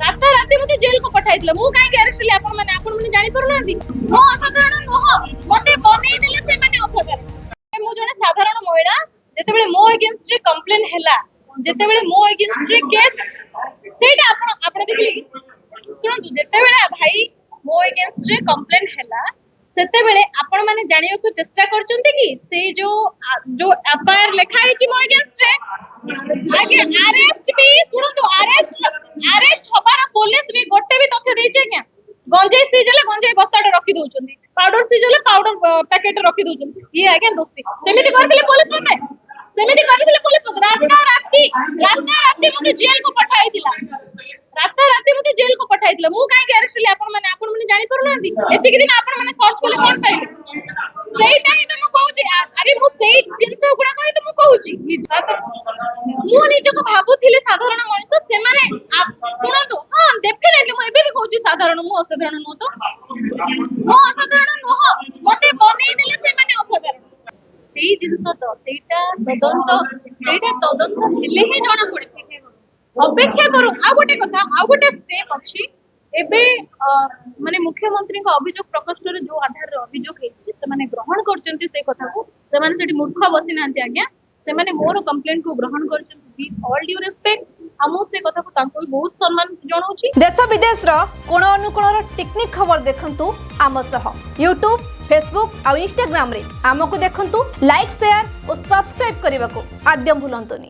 राता राती मते जेल को पठाइतले मु काहे के अरेस्ट ले आपण माने जानि परु नांदी मो असाधारण नोह मते बनै देले से माने असाधारण मु जने साधारण महिला जेते बेले मो अगेंस्ट रे कंप्लेन हैला जेते बेले मो अगेंस्ट रे केस सेटा आपण देखली सुनंतु जेते बेले भाई मो अगेंस्ट रे कंप्लेन हैला सेते बेले आपण माने जानियो को चेष्टा करचंती कि से जो एफआईआर लिखा है मो अगेंस्ट रे आगे अरेस्ट भी सुनंतु अरेस्ट हबार पुलिस भी गोटे भी तथ्य देछि क्या गंजे सीज ले गंजे बस्ताटा रखी दउचंदी पाउडर सीज ले पाउडर पैकेट रखी दउचंदी ये आगे दोषी सेमिति करथिले पुलिस मते सेमिति करथिले पुलिस मते राता राती मते जेल को पठाई दिला राता राती मते जेल को पठाई दिला मु काहे के अरेस्ट ले आपण माने जानि परु नांदी एतिक दिन आपण माने सर्च करले कोन पाइले सेइटा ही तो मु कहूची अरे मु सेइ जिंस गुडा कहि तो मु कहूची मु निज को भाबुथिले साधारण मनुष्य से माने सुनंतु हां डेफिनेटली मु एबे भी कहूची साधारण मु असाधारण नो तो मु असाधारण नोह मते बनै देले से माने असाधारण सेइ जिंस तो सेइटा तदंत हेले ही जणा पड़े अपेक्षा करू आ गोटे कथा आ गोटे स्टेप अछि एबे माने मुख्यमंत्री को अभियोग प्रकोष्ठ रे जो आधार रे अभियोग हेछि से माने ग्रहण करचंती से कथा को से माने सेठी मूर्ख बसी नांती आज्ञा से माने मोर कंप्लेंट को ग्रहण करचंती विथ ऑल ड्यू रिस्पेक्ट हमु से कथा को तांको बहुत सम्मान जणाउछि देश विदेश रो कोण अनुकोण रो टेक्निक खबर देखंतु आम सह YouTube Facebook और Instagram रे आमको देखंतु लाइक शेयर और सब्सक्राइब करने को आद्यम भूलंतुनी।